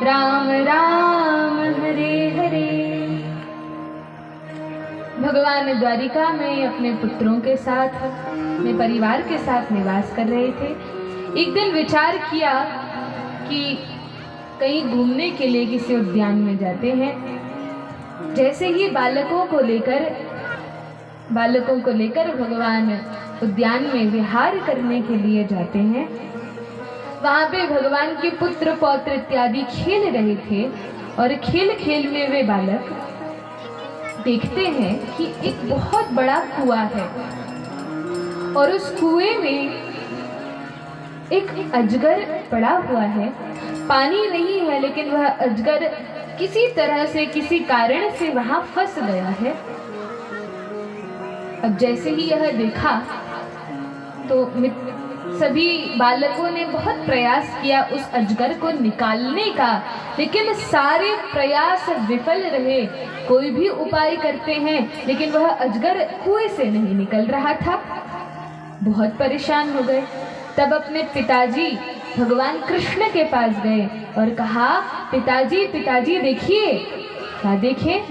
राम राम हरे हरे। भगवान द्वारिका में अपने पुत्रों के साथ, अपने परिवार के साथ निवास कर रहे थे। एक दिन विचार किया कि कहीं घूमने के लिए किसी उद्यान में जाते हैं। जैसे ही बालकों को लेकर भगवान उद्यान में विहार करने के लिए जाते हैं, वहाँ पे भगवान के पुत्र पौत्र इत्यादि खेल रहे थे और खेल खेल में वे बालक देखते हैं कि एक बहुत बड़ा कुआं है और उस कुएं में एक अजगर पड़ा हुआ है। पानी नहीं है, लेकिन वह अजगर किसी तरह से, किसी कारण से वहां फंस गया है। अब जैसे ही यह देखा तो सभी बालकों ने बहुत प्रयास किया उस अजगर को निकालने का, लेकिन सारे प्रयास विफल रहे। कोई भी उपाय करते हैं, लेकिन वह अजगर कुएं से नहीं निकल रहा था। बहुत परेशान हो गए। तब अपने पिताजी भगवान कृष्ण के पास गए और कहा, पिताजी देखिए। क्या देखे?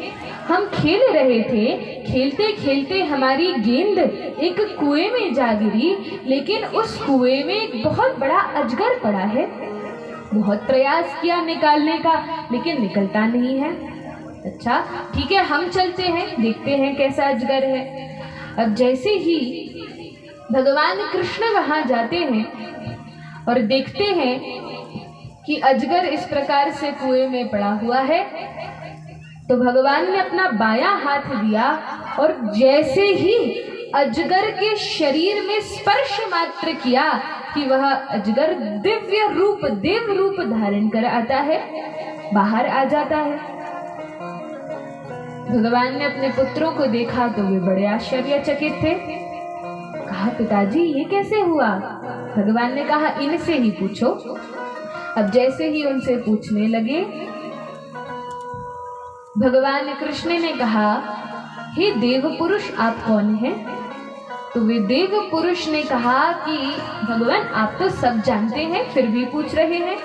हम खेल रहे थे, खेलते खेलते हमारी गेंद एक कुएं में जा गिरी, लेकिन उस कुएं में एक बहुत बड़ा अजगर पड़ा है। बहुत प्रयास किया निकालने का, लेकिन निकलता नहीं है। अच्छा ठीक है, हम चलते हैं, देखते हैं कैसा अजगर है। अब जैसे ही भगवान कृष्ण वहां जाते हैं और देखते हैं कि अजगर इस प्रकार से कुएं में पड़ा हुआ है, तो भगवान ने अपना बायां हाथ दिया और जैसे ही अजगर के शरीर में स्पर्श मात्र किया कि वह अजगर दिव्य रूप, देव रूप धारण कर आता है, बाहर आ जाता है। भगवान ने अपने पुत्रों को देखा तो वे बड़े आश्चर्यचकित थे। कहा, पिताजी ये कैसे हुआ? भगवान ने कहा, इनसे ही पूछो। अब जैसे ही उनसे पूछने लगे, भगवान कृष्ण ने कहा, हे देव पुरुष आप कौन हैं? तो वे देव पुरुष ने कहा कि भगवान आप तो सब जानते हैं, फिर भी पूछ रहे हैं।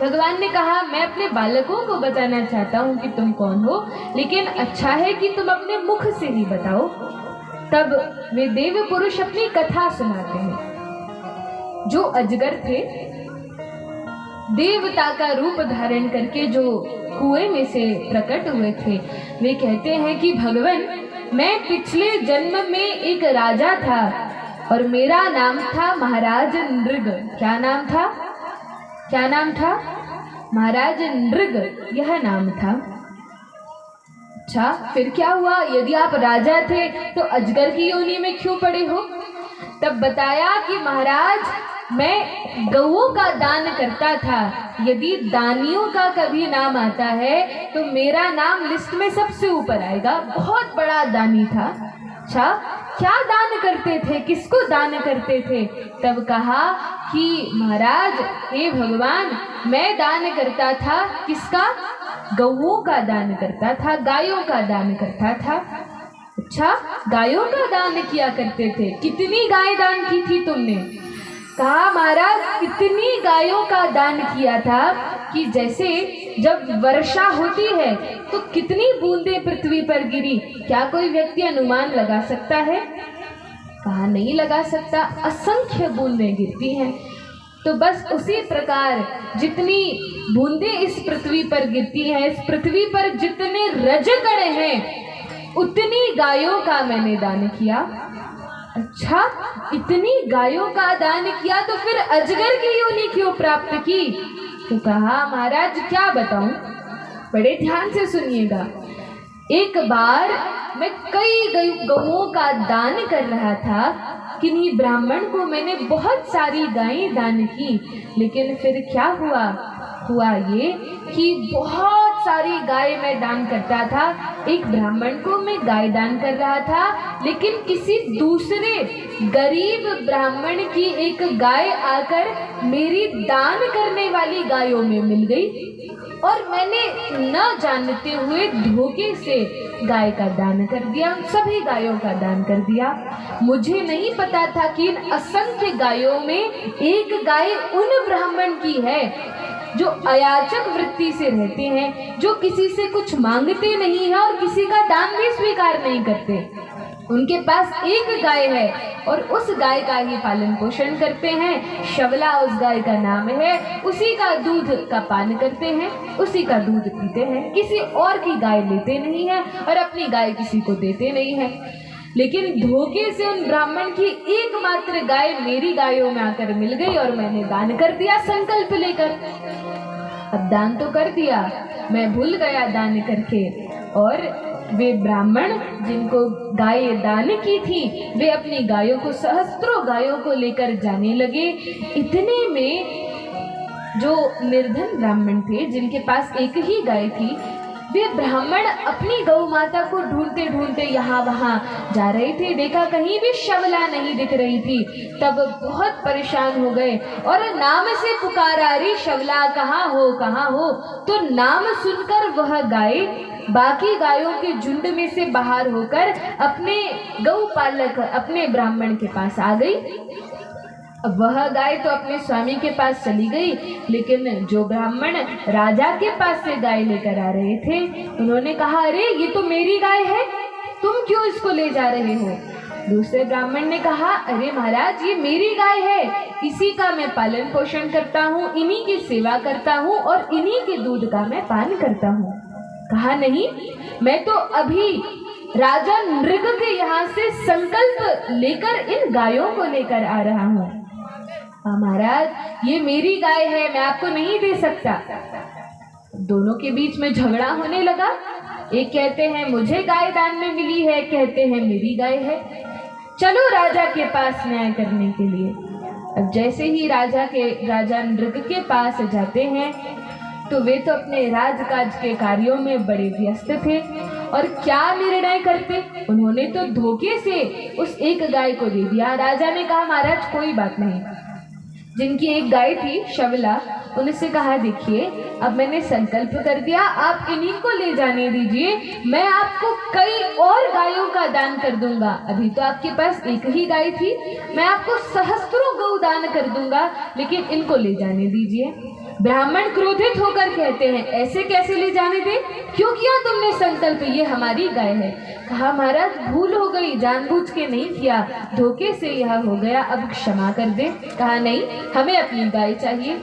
भगवान ने कहा, मैं अपने बालकों को बताना चाहता हूँ कि तुम कौन हो, लेकिन अच्छा है कि तुम अपने मुख से ही बताओ। तब वे देव पुरुष अपनी कथा सुनाते हैं। जो अजगर थे, देवता का रूप धारण करके जो कुएं में से प्रकट हुए थे, वे कहते हैं कि भगवान, मैं पिछले जन्म में एक राजा था और मेरा नाम था महाराज नृग। क्या नाम था? महाराज नृग, यह नाम था। अच्छा फिर क्या हुआ? यदि आप राजा थे तो अजगर की योनि में क्यों पड़े हो? तब बताया कि महाराज, मैं गौओं का दान करता था। यदि दानियों का कभी नाम आता है तो मेरा नाम लिस्ट में सबसे ऊपर आएगा। बहुत बड़ा दानी था। अच्छा क्या दान करते थे? किसको दान करते थे? तब कहा कि महाराज, हे भगवान, मैं दान करता था। किसका? गौओं का दान करता था, गायों का दान करता था। अच्छा गायों का दान किया करते थे। कितनी गाय दान की थी तुमने? कहा महाराज, इतनी गायों का दान किया था कि जैसे जब वर्षा होती है तो कितनी बूंदें पृथ्वी पर गिरी, क्या कोई व्यक्ति अनुमान लगा सकता है? कहा नहीं लगा सकता, असंख्य बूंदें गिरती हैं। तो बस उसी प्रकार जितनी बूंदें इस पृथ्वी पर गिरती हैं, इस पृथ्वी पर जितने रजकण हैं, उतनी गायों का मैंने दान किया। अच्छा इतनी गायों का दान किया तो फिर अजगर की योनि क्यों प्राप्त की? तो कहा महाराज क्या बताऊं, बड़े ध्यान से सुनिएगा। एक बार मैं कई गौओं का दान कर रहा था, किन्हीं ब्राह्मण को मैंने बहुत सारी गायें दान की, लेकिन फिर क्या हुआ ये कि बहुत सारी गाय मैं दान करता था। एक ब्राह्मण को मैं गाय दान कर रहा था, लेकिन किसी दूसरे गरीब ब्राह्मण की एक गाय आकर मेरी दान करने वाली गायों में मिल गई और मैंने न जानते हुए धोखे से गाय का दान कर दिया, सभी गायों का दान कर दिया। मुझे नहीं पता था कि इन असंख्य गायों में एक गाय उन ब्राह्मण की है जो अयाचक वृत्ति से रहते हैं, जो किसी से कुछ मांगते नहीं है और किसी का दान भी स्वीकार नहीं करते। उनके पास एक गाय है और उस गाय का ही पालन पोषण करते हैं। शवला उस गाय का नाम है, उसी का दूध का पान करते हैं, उसी का दूध पीते हैं, किसी और की गाय लेते नहीं है और अपनी गाय किसी को देते नहीं है। लेकिन धोखे से उन ब्राह्मण की एकमात्र गाय मेरी गायों में आकर मिल गई और मैंने दान कर दिया संकल्प लेकर। अब दान तो कर दिया, मैं भूल गया दान करके, और वे ब्राह्मण जिनको गाय दान की थी वे अपनी गायों को, सहस्त्रों गायों को लेकर जाने लगे। इतने में जो निर्धन ब्राह्मण थे जिनके पास एक ही गाय थी, वे ब्राह्मण अपनी गौ माता को ढूंढते ढूंढते यहाँ वहाँ जा रहे थे। देखा कहीं भी शवला नहीं दिख रही थी, तब बहुत परेशान हो गए और नाम से पुकारा, अरे शवला कहाँ हो। तो नाम सुनकर वह गाय बाकी गायों के झुंड में से बाहर होकर अपने गौपालक अपने ब्राह्मण के पास आ गई। अब वह गाय तो अपने स्वामी के पास चली गई, लेकिन जो ब्राह्मण राजा के पास से गाय लेकर आ रहे थे उन्होंने कहा, अरे ये तो मेरी गाय है, तुम क्यों इसको ले जा रहे हो? दूसरे ब्राह्मण ने कहा, अरे महाराज ये मेरी गाय है, इसी का मैं पालन पोषण करता हूँ, इन्हीं की सेवा करता हूँ और इन्हीं के दूध का मैं पान करता हूँ। कहा, नहीं, मैं तो अभी राजा नृग के यहाँ से संकल्प लेकर इन गायों को लेकर आ रहा हूँ। महाराज ये मेरी गाय है, मैं आपको नहीं दे सकता। दोनों के बीच में झगड़ा होने लगा। एक कहते हैं मुझे गाय दान में मिली है, कहते हैं मेरी गाय है, चलो राजा के पास न्याय करने के लिए। अब जैसे ही राजा नृग के पास जाते हैं तो वे तो अपने राजकाज के कार्यों में बड़े व्यस्त थे और क्या निर्णय करते। उन्होंने तो धोखे से उस एक गाय को दे दिया। राजा ने कहा, महाराज कोई बात नहीं। जिनकी एक गाय थी शवला, उनसे कहा, देखिए अब मैंने संकल्प कर दिया, आप इन्हीं को ले जाने दीजिए, मैं आपको कई और गायों का दान कर दूंगा। अभी तो आपके पास एक ही गाय थी, मैं आपको सहस्त्रों गौ दान कर दूंगा, लेकिन इनको ले जाने दीजिए। ब्राह्मण क्रोधित होकर कहते हैं, ऐसे कैसे ले जाने दे, क्यों किया तुमने संकल्प, ये हमारी गाय है। कहा, महाराज भूल हो गई, जानबूझ के नहीं किया, धोखे से यह हो गया, अब क्षमा कर दे। कहा, नहीं, हमें अपनी गाय चाहिए।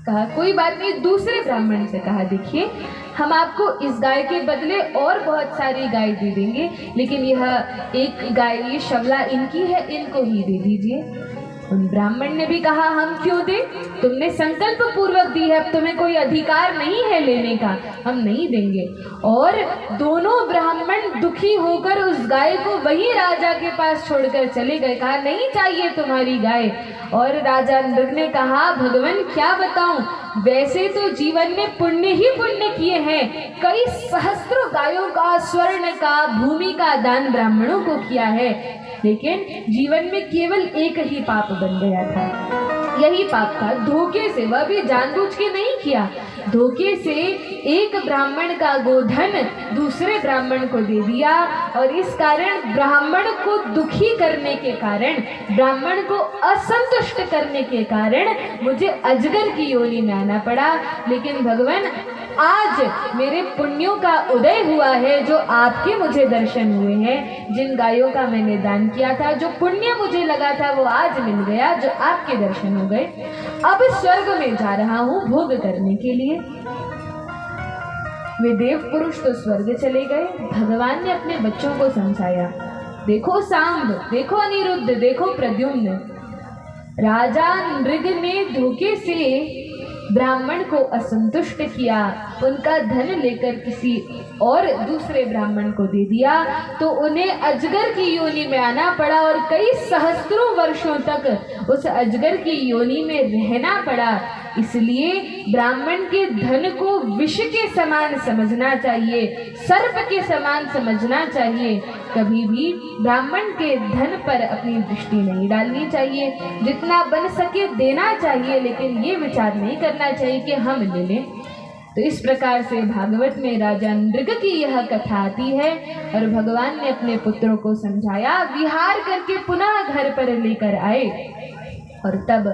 कहा, कोई बात नहीं। दूसरे ब्राह्मण से कहा, देखिए हम आपको इस गाय के बदले और बहुत सारी गाय दे देंगे, लेकिन यह एक गाय, ये शवला इनकी है, इनको ही दे दीजिए। उन ब्राह्मण ने भी कहा, हम क्यों दे, तुमने संकल्प पूर्वक दी है, अब तुम्हें कोई अधिकार नहीं है लेने का, हम नहीं देंगे। और दोनों ब्राह्मण दुखी होकर उस गाय को वही राजा के पास छोड़कर चले गए। कहा, नहीं चाहिए तुम्हारी गाय। और राजा नृग ने कहा, भगवान क्या बताऊं, वैसे तो जीवन में पुण्य ही पुण्य किए हैं, कई सहस्त्रों गायों का, स्वर्ण का, भूमि का दान ब्राह्मणों को किया है, लेकिन जीवन में केवल एक ही पाप बन गया था। यही पाप था धोखे से, वह भी जानबूझ के नहीं किया, धोखे से एक ब्राह्मण का गोधन दूसरे ब्राह्मण को दे दिया और इस कारण ब्राह्मण को दुखी करने के कारण, ब्राह्मण को असंतुष्ट करने के कारण मुझे अजगर की योनि में आना पड़ा। लेकिन भगवान आज मेरे पुण्यों का उदय हुआ है, जो आपके मुझे दर्शन हुए हैं, जिन गायों का मैंने दान किया था, जो पुण्य मुझे लगा था वो आज मिल गया, जो आपके दर्शन हो गए। अब स्वर्ग में जा रहा हूँ भोग करने के लिए। वे देव पुरुष तो स्वर्ग चले गए। भगवान ने अपने बच्चों को समझाया, देखो सांब, देखो अनिरुद्ध, देखो प्रद्युम्न, राजा नृग ने धोखे से ब्राह्मण को असंतुष्ट किया, उनका धन लेकर किसी और दूसरे ब्राह्मण को दे दिया, तो उन्हें अजगर की योनि में आना पड़ा और कई सहस्त्रों वर्षों तक उस अजगर की योनि में रहना पड़ा। इसलिए ब्राह्मण के धन को विष के समान समझना चाहिए, सर्प के समान समझना चाहिए। कभी भी ब्राह्मण के धन पर अपनी दृष्टि नहीं डालनी चाहिए, जितना बन सके देना चाहिए, लेकिन ये विचार नहीं करना चाहिए कि हम ले लें। तो इस प्रकार से भागवत में राजा नृग की यह कथा आती है और भगवान ने अपने पुत्रों को समझाया, विहार करके पुनः घर पर लेकर आए और तब